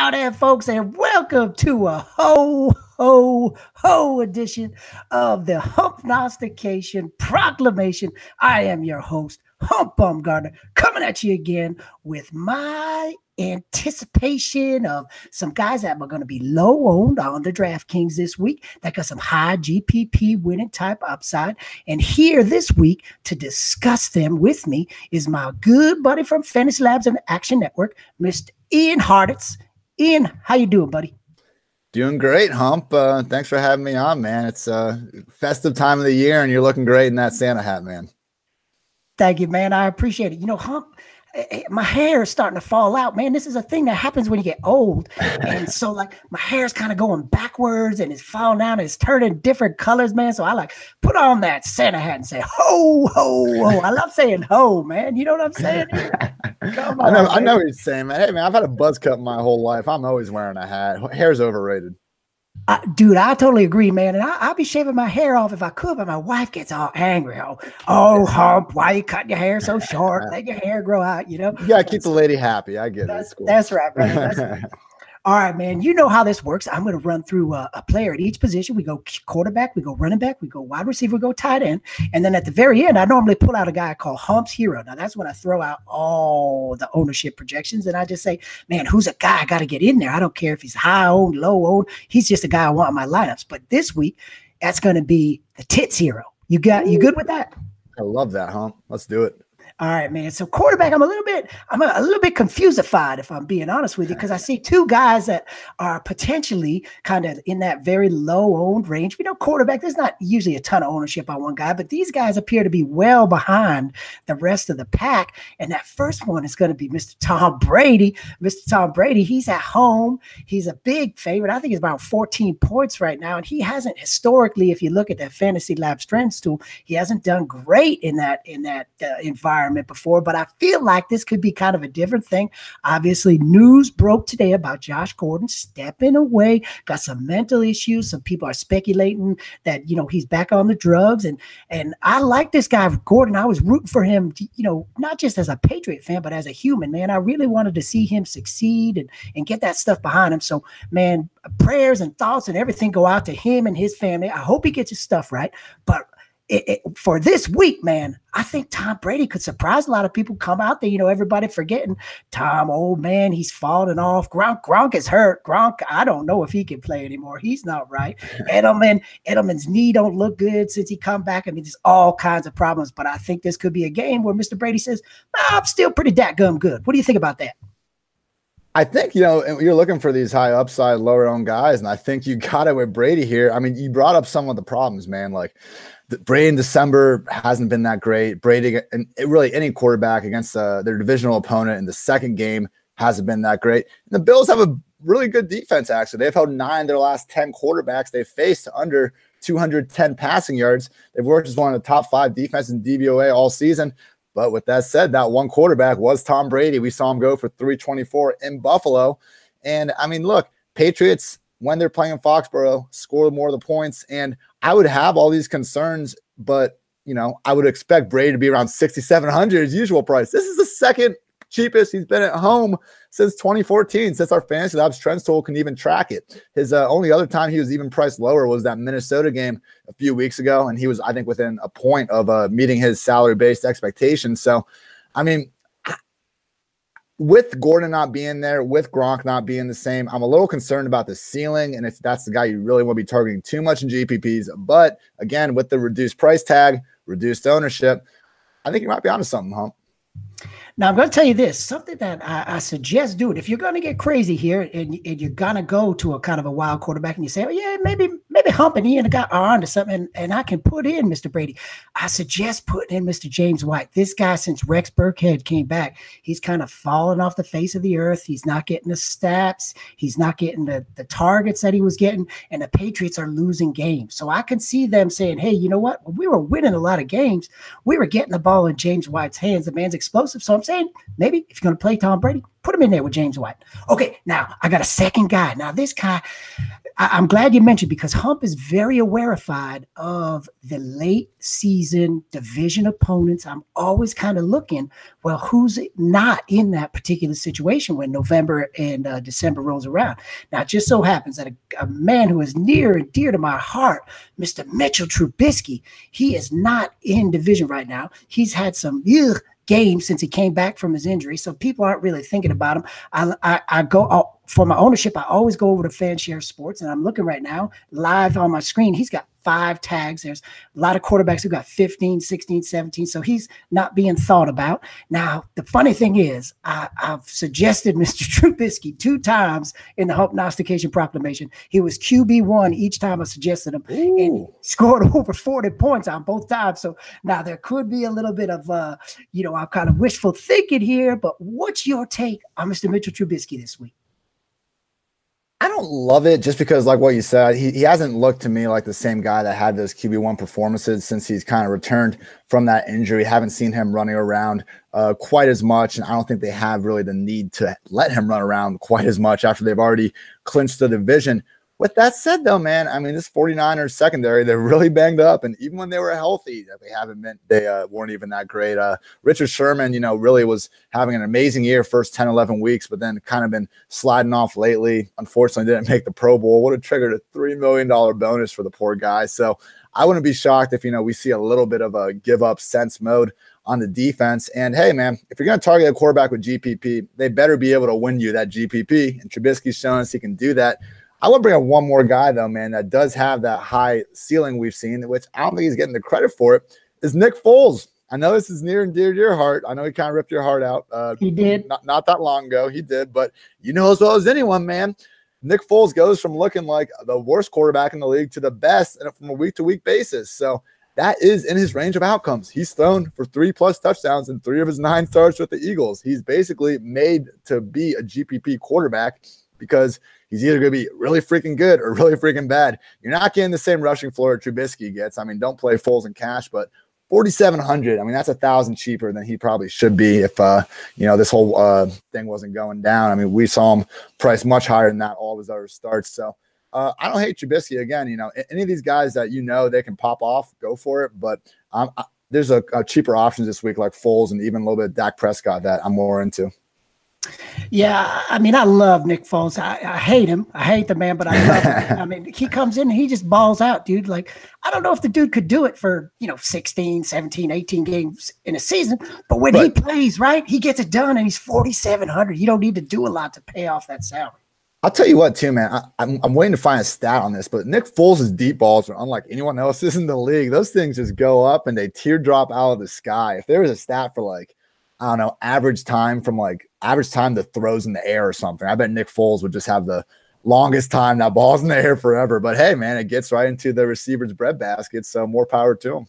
How there, folks, and welcome to a ho edition of the Humpnostication Proclamation. I am your host, Hump Gardner, coming at you again with my anticipation of some guys that are going to be low owned on the DraftKings this week that got some high GPP winning type upside. And here this week to discuss them with me is my good buddy from Fantasy Labs and Action Network, Mr. Ian Hartitz. Ian, how you doing, buddy? Doing great, Hump. Thanks for having me on, man. It's a festive time of the year, and you're looking great in that Santa hat, man. Thank you, man. I appreciate it. You know, Hump, my hair is starting to fall out, man. This is a thing that happens when you get old. And so, like, my hair is kind of going backwards and it's falling down and it's turning different colors, man. So I like put on that Santa hat and say, ho, ho, ho. I love saying ho, man. You know what I'm saying? Come on, I know what you're saying, man. Hey, man, I've had a buzz cut my whole life. I'm always wearing a hat. Hair's overrated. Dude, I totally agree, man. And I'll be shaving my hair off if I could, but my wife gets all angry. Oh, Hump, why you cutting your hair so short? Let your hair grow out, you know? You gotta keep the lady happy. I get it. Cool. That's right, brother. That's right. All right, man. You know how this works. I'm going to run through a player at each position. We go quarterback, we go running back, we go wide receiver, we go tight end. And then at the very end, I normally pull out a guy called Hump's Hero. Now, that's when I throw out all the ownership projections. And I just say, man, who's a guy I got to get in there? I don't care if he's high owned, low owned. He's just a guy I want in my lineups. But this week, that's going to be the Tits Hero. You good with that? I love that, Hump. Let's do it. All right, man. So quarterback, I'm a little bit confusified, if I'm being honest with you, because I see two guys that are potentially kind of in that very low owned range. We know quarterback, there's not usually a ton of ownership on one guy, but these guys appear to be well behind the rest of the pack. And that first one is going to be Mr. Tom Brady. Mr. Tom Brady, he's at home. He's a big favorite. I think he's about 14 points right now. And he hasn't historically, if you look at that Fantasy Lab Strengths tool, he hasn't done great in that environment before, but I feel like this could be kind of a different thing. Obviously, news broke today about Josh Gordon stepping away, got some mental issues. Some people are speculating that, you know, he's back on the drugs. And I like this guy, Gordon. I was rooting for him, not just as a Patriot fan, but as a human, man. I really wanted to see him succeed and get that stuff behind him. So, man, prayers and thoughts and everything go out to him and his family. I hope he gets his stuff right. But for this week, man, I think Tom Brady could surprise a lot of people. Come out there, everybody forgetting Tom, old man, he's falling off. Gronk is hurt. Gronk, I don't know if he can play anymore. He's not right. Edelman's knee don't look good since he come back. I mean, there's all kinds of problems, but I think this could be a game where Mr. Brady says, I'm still pretty dadgum good. What do you think about that? I think, you're looking for these high upside, lower owned guys, and I think you got it with Brady here. I mean, you brought up some of the problems, man. Like, Brady in December hasn't been that great. Brady and really any quarterback against their divisional opponent in the second game hasn't been that great. And the Bills have a really good defense, actually. They've held 9 of their last 10 quarterbacks they've faced under 210 passing yards. They've worked as one of the top 5 defenses in DVOA all season. But with that said, that one quarterback was Tom Brady. We saw him go for 324 in Buffalo. And, I mean, look, Patriots, when they're playing Foxborough, score more of the points. And I would have all these concerns, but, I would expect Brady to be around 6,700 his usual price. This is the second cheapest he's been at home since 2014, since our Fantasy Labs Trends tool can even track it. His only other time he was even priced lower was that Minnesota game a few weeks ago, and he was, I think, within a point of meeting his salary-based expectations. So, I mean, with Gordon not being there, with Gronk not being the same, I'm a little concerned about the ceiling and if that's the guy you really want to be targeting too much in GPPs. But, again, with the reduced price tag, reduced ownership, I think you might be onto something, Hump. Now, I'm going to tell you this, something that I suggest doing. If you're going to get crazy here and you're going to go to a kind of a wild quarterback and you say, oh, yeah, maybe Hump and Ian got on to something and I can put in Mr. Brady. I suggest putting in Mr. James White. This guy, since Rex Burkhead came back, he's kind of fallen off the face of the earth. He's not getting the stats. He's not getting the targets that he was getting. And the Patriots are losing games. So I can see them saying, hey, you know what? When we were winning a lot of games, we were getting the ball in James White's hands. The man's explosive. So I'm saying maybe if you're going to play Tom Brady, Put him in there with James White. Okay, now I got a second guy. Now this guy, I'm glad you mentioned, because Hump is very awarified of the late season division opponents. I'm always kind of looking, well, who's not in that particular situation when November and December rolls around. Now, it just so happens that a man who is near and dear to my heart, Mr. Mitchell Trubisky, he is not in division right now. He's had some games since he came back from his injury, so people aren't really thinking about him. I go for my ownership, I always go over to FanShare Sports, and I'm looking right now live on my screen. He's got 5 tags. There's a lot of quarterbacks who got 15, 16, 17, so he's not being thought about. Now, the funny thing is, I've suggested Mr. Trubisky 2 times in the Humpnostication Proclamation. He was QB1 each time I suggested him, and scored over 40 points on both times. So now there could be a little bit of, I'm kind of wishful thinking here, but what's your take on Mr. Mitchell Trubisky this week? I don't love it just because, like what you said, he hasn't looked to me like the same guy that had those QB1 performances since he's kind of returned from that injury. Haven't seen him running around quite as much, and I don't think they have really the need to let him run around quite as much after they've already clinched the division. With that said, though, man, I mean, this 49ers secondary, they're really banged up. And even when they were healthy, they weren't even that great. Richard Sherman, really was having an amazing year first 10, 11 weeks, but then kind of been sliding off lately. Unfortunately, didn't make the Pro Bowl. Would have triggered a $3 million bonus for the poor guy. So I wouldn't be shocked if, we see a little bit of a give up sense mode on the defense. And hey, man, if you're going to target a quarterback with GPP, they better be able to win you that GPP. And Trubisky's shown us he can do that. I want to bring up one more guy, though, man, that does have that high ceiling we've seen, which I don't think he's getting the credit for it, is Nick Foles. I know this is near and dear to your heart. I know he kind of ripped your heart out. He did. Not that long ago. He did. But you know as well as anyone, man, Nick Foles goes from looking like the worst quarterback in the league to the best from a week-to-week basis. So that is in his range of outcomes. He's thrown for 3+ touchdowns in 3 of his 9 starts with the Eagles. He's basically made to be a GPP quarterback because he's either going to be really freaking good or really freaking bad. You're not getting the same rushing floor Trubisky gets. I mean, don't play Foles in cash, but 4,700. I mean, that's $1,000 cheaper than he probably should be if, this whole thing wasn't going down. I mean, we saw him priced much higher than that all of his other starts. So I don't hate Trubisky. Again, any of these guys that they can pop off, go for it. But there's a cheaper options this week like Foles and even a little bit of Dak Prescott that I'm more into. Yeah, I mean, I love Nick Foles. I hate him. I hate the man, but I love him. I mean, he comes in and he just balls out, dude. Like, I don't know if the dude could do it for, 16, 17, 18 games in a season, but when he plays, right, he gets it done and he's 4,700. You don't need to do a lot to pay off that salary. I'll tell you what, too, man. I'm waiting to find a stat on this, but Nick Foles' deep balls are unlike anyone else's in the league. Those things just go up and they teardrop out of the sky. If there was a stat for average time to throws in the air or something, I bet Nick Foles would just have the longest time that ball's in the air forever. But hey, man, it gets right into the receiver's breadbasket, so more power to him.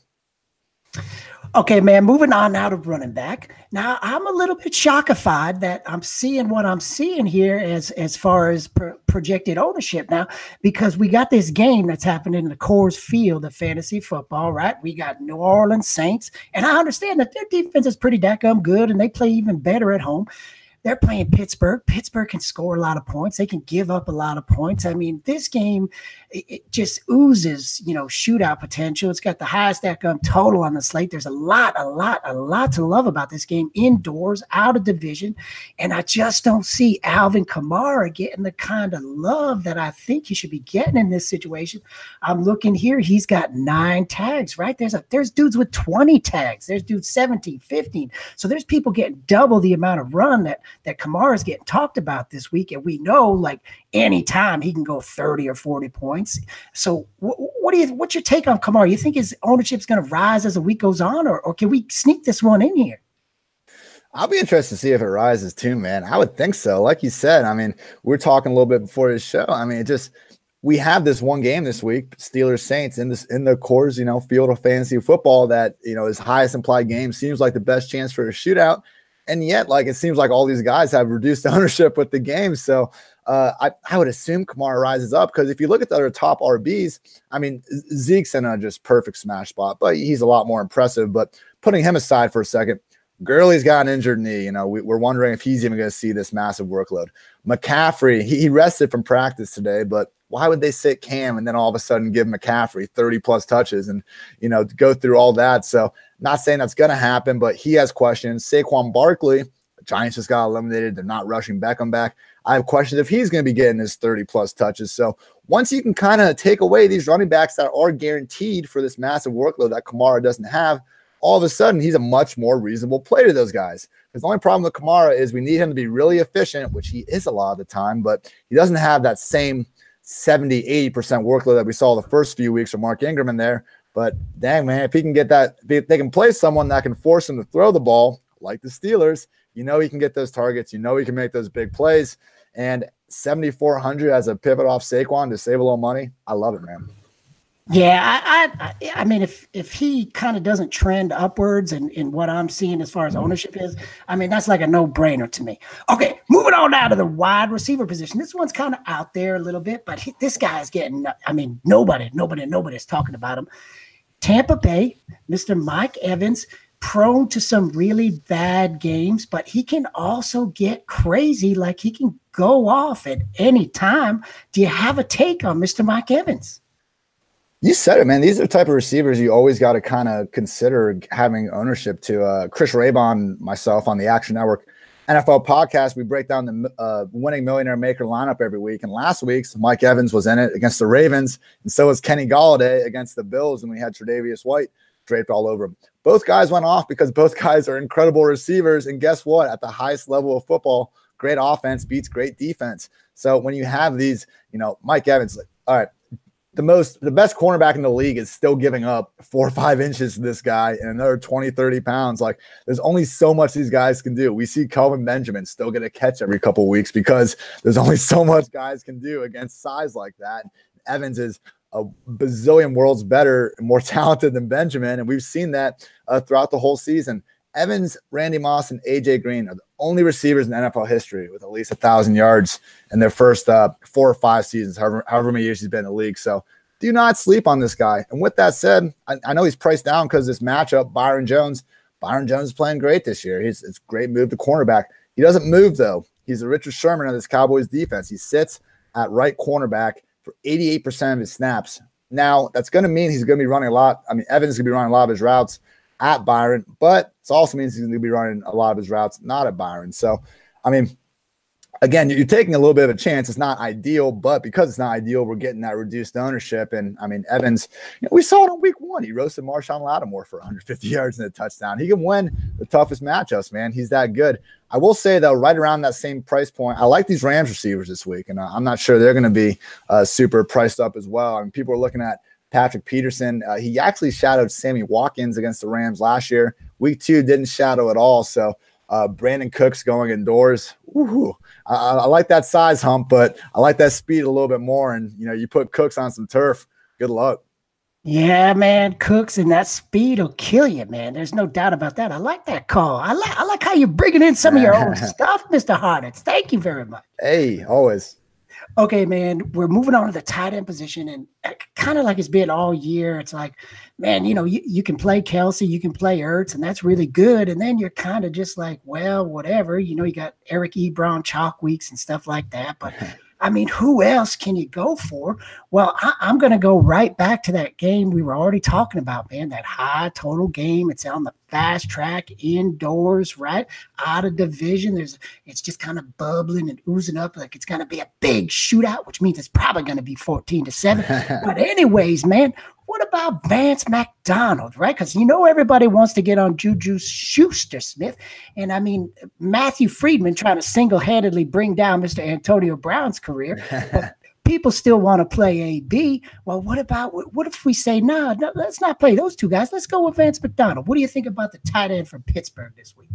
Okay, man, moving on now to running back. Now, I'm a little bit shockified that I'm seeing what I'm seeing here as far as projected ownership now, because we got this game that's happening in the Coors Field of fantasy football, right? We got New Orleans Saints, and I understand that their defense is pretty damn good, and they play even better at home. They're playing Pittsburgh. Pittsburgh can score a lot of points. They can give up a lot of points. I mean, this game, it just oozes, shootout potential. It's got the highest total on the slate. There's a lot to love about this game, indoors, out of division. And I just don't see Alvin Kamara getting the kind of love that I think he should be getting in this situation. I'm looking here. He's got 9 tags, right? There's dudes with 20 tags. There's dudes 17, 15. So there's people getting double the amount of run that Kamara is getting talked about this week. And we know, like, anytime he can go 30 or 40 points. So what's your take on Kamara? You think his ownership is going to rise as the week goes on, or can we sneak this one in here? I'll be interested to see if it rises too, man. I would think so. Like you said, I mean, we're talking a little bit before this show. I mean, we have this one game this week, Steelers Saints, in the Coors, field of fantasy football that, is highest implied game, seems like the best chance for a shootout. And yet, it seems like all these guys have reduced ownership with the game. So I would assume Kamara rises up, because if you look at the other top RBs, I mean, Zeke's in a just perfect smash spot, but he's a lot more impressive. But putting him aside for a second, Gurley's got an injured knee. You know, we're wondering if he's even going to see this massive workload. McCaffrey, he rested from practice today, but why would they sit Cam and then all of a sudden give McCaffrey 30-plus touches and, you know, go through all that? So not saying that's going to happen, but he has questions. Saquon Barkley, the Giants just got eliminated. They're not rushing Beckham back. I have questions if he's going to be getting his 30-plus touches. So once you can kind of take away these running backs that are guaranteed for this massive workload that Kamara doesn't have, all of a sudden he's a much more reasonable player to those guys. Because the only problem with Kamara is we need him to be really efficient, which he is a lot of the time, but he doesn't have that same 70, 80% workload that we saw the first few weeks of Mark Ingram in there. But dang, man, if he can get that, if they can play someone that can force him to throw the ball like the Steelers, you know he can get those targets. You know he can make those big plays. And 7,400 as a pivot off Saquon to save a little money, I love it, man. Yeah, I mean, if he kind of doesn't trend upwards in what I'm seeing as far as ownership is, I mean, that's like a no-brainer to me. Okay, moving on now to the wide receiver position. This one's kind of out there a little bit, but this guy's getting, I mean, nobody's talking about him. Tampa Bay, Mr. Mike Evans, prone to some really bad games, but he can also get crazy. Like he can go off at any time. Do you have a take on Mr. Mike Evans? You said it, man. These are the type of receivers you always got to kind of consider having ownership to. Chris Raybon, myself on the Action Network NFL podcast, we break down the winning millionaire maker lineup every week. And last week's Mike Evans was in it against the Ravens, and so was Kenny Golladay against the Bills, and we had Tre'Davious White draped all over him. Both guys went off because both guys are incredible receivers. And guess what? At the highest level of football, great offense beats great defense. So when you have these, you know, Mike Evans, like, all right, the best cornerback in the league is still giving up 4 or 5 inches to this guy and another 20, 30 pounds. Like there's only so much these guys can do. We see Kelvin Benjamin still get a catch every couple of weeks because there's only so much guys can do against size like that. Evans is a bazillion worlds better and more talented than Benjamin. And we've seen that throughout the whole season. Evans, Randy Moss, and AJ Green are the only receivers in NFL history with at least 1,000 yards in their first 4 or 5 seasons, however many years he's been in the league. So do not sleep on this guy. And with that said, I know he's priced down because this matchup, Byron Jones is playing great this year. It's a great move to cornerback. He doesn't move, though. He's the Richard Sherman of this Cowboys defense. He sits at right cornerback for 88% of his snaps. Now, that's going to mean he's going to be running a lot. I mean, Evans is going to be running a lot of his routes at Byron, but it also means he's going to be running a lot of his routes not at Byron. So, I mean, again, you're taking a little bit of a chance. It's not ideal, but because it's not ideal, we're getting that reduced ownership. And, I mean, Evans, you know, we saw it on week 1. He roasted Marshawn Lattimore for 150 yards and a touchdown. He can win the toughest matchups, man. He's that good. I will say, though, right around that same price point, I like these Rams receivers this week, and I'm not sure they're going to be super priced up as well. I mean, people are looking at Patrick Peterson. He actually shadowed Sammy Watkins against the Rams last year. Week 2 didn't shadow at all. So Brandon Cooks going indoors. Woo-hoo. I like that size, Hump, but I like that speed a little bit more. And, you know, you put Cooks on some turf, good luck. Yeah, man, Cooks and that speed will kill you, man. There's no doubt about that. I like that call. I like how you're bringing in some of your own stuff, Mr. Hartitz. Thank you very much. Hey, always. Okay, man, we're moving on to the tight end position, and kind of like it's been all year. It's like, man, you know, you can play Kelsey, you can play Ertz, and that's really good. And then you're kind of just like, well, whatever. You know, you got Eric Ebron chalk weeks and stuff like that. But, I mean, who else can you go for? Well, I'm going to go right back to that game we were already talking about, man, that high total game. It's on the fast track indoors, right? Out of division. It's just kind of bubbling and oozing up like it's going to be a big shootout, which means it's probably going to be 14-7. But anyways, man, what about Vance McDonald, right? Because you know everybody wants to get on Juju Schuster-Smith. And, I mean, Matthew Friedman trying to single-handedly bring down Mr. Antonio Brown's career. But people still want to play AB. Well, what if we say, no, let's not play those two guys. Let's go with Vance McDonald. What do you think about the tight end from Pittsburgh this week?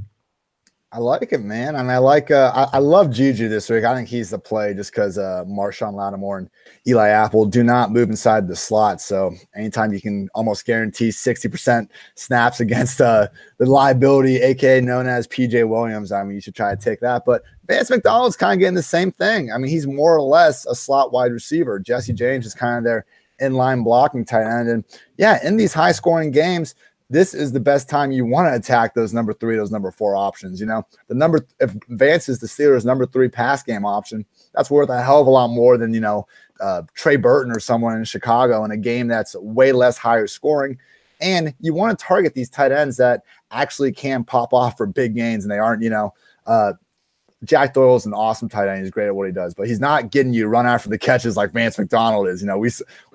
I like it, man. I mean, I love Juju this week. I think he's the play just because Marshawn Lattimore and Eli Apple do not move inside the slot. So anytime you can almost guarantee 60% snaps against the liability, aka known as PJ Williams, I mean, you should try to take that. But Vance McDonald's kind of getting the same thing. I mean, he's more or less a slot wide receiver. Jesse James is kind of their inline blocking tight end. And yeah, in these high scoring games, this is the best time you want to attack those number 3, those number 4 options. If Vance is the Steelers' number 3 pass game option, that's worth a hell of a lot more than, Trey Burton or someone in Chicago in a game that's way less higher scoring. And you want to target these tight ends that actually can pop off for big gains, and they aren't, Jack Doyle's an awesome tight end. He's great at what he does, but he's not getting you run after the catches like Vance McDonald is.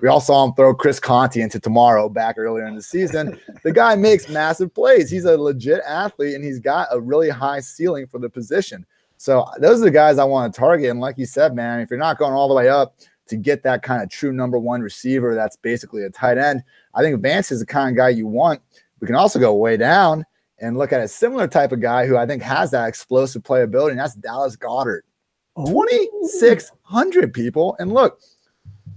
We all saw him throw Chris Conte into tomorrow back earlier in the season. The guy makes massive plays. He's a legit athlete, and he's got a really high ceiling for the position. So those are the guys I want to target. And like you said, man, if you're not going all the way up to get that kind of true number 1 receiver that's basically a tight end, I think Vance is the kind of guy you want. We can also go way down and look at a similar type of guy who I think has that explosive playability, and that's Dallas Goedert. 2,600 people. And look,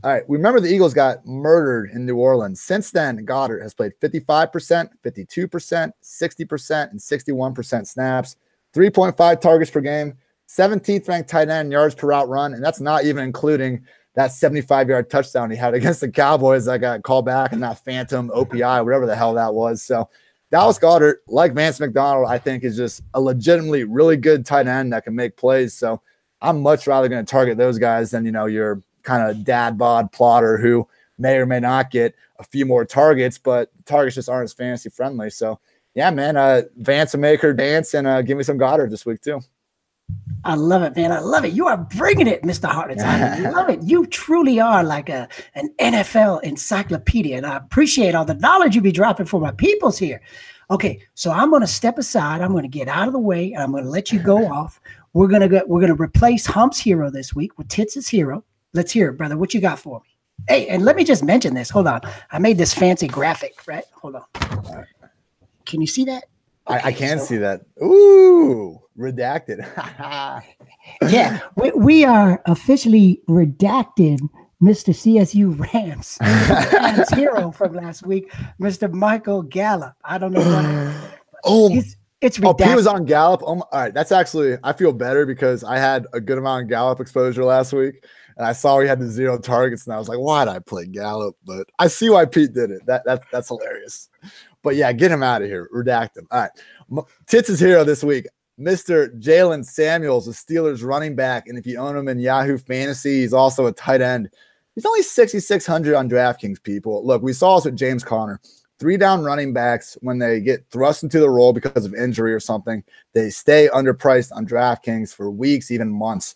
all right, remember the Eagles got murdered in New Orleans. Since then, Goedert has played 55%, 52%, 60%, and 61% snaps, 3.5 targets per game, 17th ranked tight end in yards per route run, and that's not even including that 75-yard touchdown he had against the Cowboys that got called back, and that phantom OPI, whatever the hell that was. So Dallas Goedert, like Vance McDonald, I think is just a legitimately really good tight end that can make plays. So I'm much rather going to target those guys than, your kind of dad bod plotter who may or may not get a few more targets, but targets just aren't as fantasy friendly. So yeah, man, Vance and Maker dance and give me some Goddard this week too. I love it, man. I love it. You are bringing it, Mr. Hartitz. I love it. You truly are like an NFL encyclopedia, and I appreciate all the knowledge you be dropping for my peoples here. Okay, so I'm going to step aside. I'm going to get out of the way, and I'm going to let you go off. We're going to replace Hump's hero this week with Tits' hero. Let's hear it, brother. What you got for me? Hey, and let me just mention this. Hold on. I made this fancy graphic, right? Hold on. Can you see that? Okay, I can see that. Ooh, redacted. Yeah, we are officially redacted Mr. CSU Rams hero from last week, Mr. Michael Gallup. I don't know what. It's redacted. He was on Gallup. All right, that's actually, I feel better because I had a good amount of Gallup exposure last week, and I saw he had the 0 targets, and I was like, why did I play Gallup? But I see why Pete did it. That's hilarious. But yeah, get him out of here. Redact him. All right. Tits' hero this week, Mr. Jalen Samuels, the Steelers running back. And if you own him in Yahoo Fantasy, he's also a tight end. He's only 6,600 on DraftKings, people. Look, we saw this with James Conner. 3 down running backs, when they get thrust into the role because of injury or something, they stay underpriced on DraftKings for weeks, even months.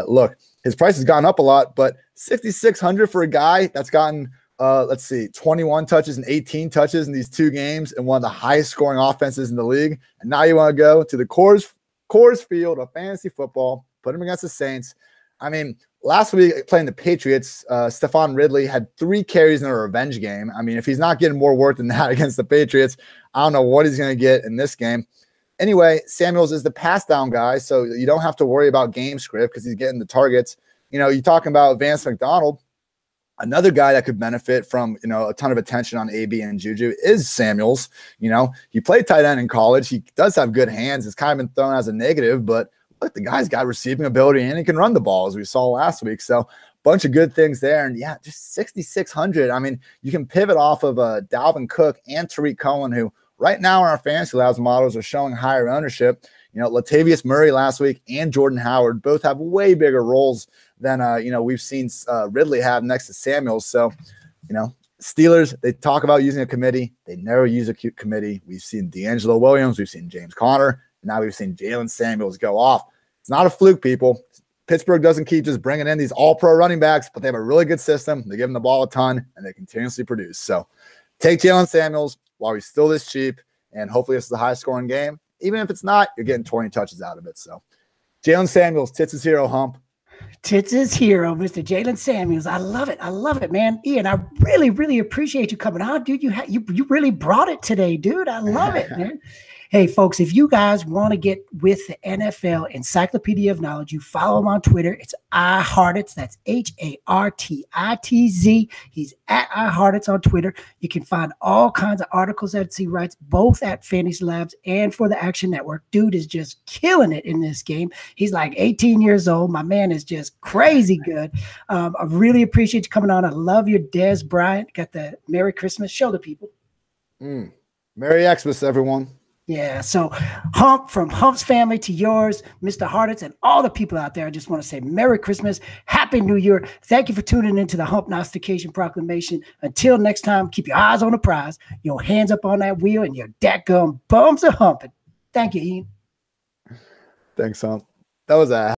Look, his price has gone up a lot, but 6,600 for a guy that's gotten 21 touches and 18 touches in these 2 games and one of the highest scoring offenses in the league. And now you want to go to the Coors Field of fantasy football, put him against the Saints. I mean, last week playing the Patriots, Stephon Ridley had 3 carries in a revenge game. I mean, if he's not getting more work than that against the Patriots, I don't know what he's going to get in this game. Anyway, Samuels is the pass down guy, so you don't have to worry about game script because he's getting the targets. You're talking about Vance McDonald. Another guy that could benefit from, a ton of attention on AB and Juju is Samuels. He played tight end in college. He does have good hands. It's kind of been thrown as a negative, but look, the guy's got receiving ability and he can run the ball, as we saw last week. So bunch of good things there. And yeah, just 6,600. I mean, you can pivot off of Dalvin Cook and Tariq Cohen, who right now in our Fantasy Labs models are showing higher ownership. Latavius Murray last week and Jordan Howard both have way bigger roles than, we've seen Ridley have next to Samuels. So, Steelers, they talk about using a committee. They never use a committee. We've seen D'Angelo Williams. We've seen James Conner. Now we've seen Jalen Samuels go off. It's not a fluke, people. Pittsburgh doesn't keep just bringing in these all-pro running backs, but they have a really good system. They give them the ball a ton, and they continuously produce. So take Jalen Samuels while he's still this cheap, and hopefully this is the highest-scoring game. Even if it's not, you're getting 20 touches out of it. So Jalen Samuels, Tits' hero, Hump. Tits' hero, Mr. Jalen Samuels. I love it. I love it, man. Ian, I really, really appreciate you coming on, dude. You really brought it today, dude. I love it, man. Hey, folks, if you guys want to get with the NFL Encyclopedia of Knowledge, you follow him on Twitter. It's iHartitz. That's Hartitz. He's at iHartitz on Twitter. You can find all kinds of articles that he writes, both at Fantasy Labs and for the Action Network. Dude is just killing it in this game. He's like 18 years old. My man is just crazy good. I really appreciate you coming on. I love your Des Bryant. Got the Merry Christmas. Show the people. Merry Xmas, everyone. Yeah. So Hump, from Hump's family to yours, Mr. Hartitz, and all the people out there, I just want to say Merry Christmas, Happy New Year. Thank you for tuning into the Humpnostication Proclamation. Until next time, keep your eyes on the prize, your hands up on that wheel, and your dadgum bums are humping. Thank you, Ian. Thanks, Hump. That was a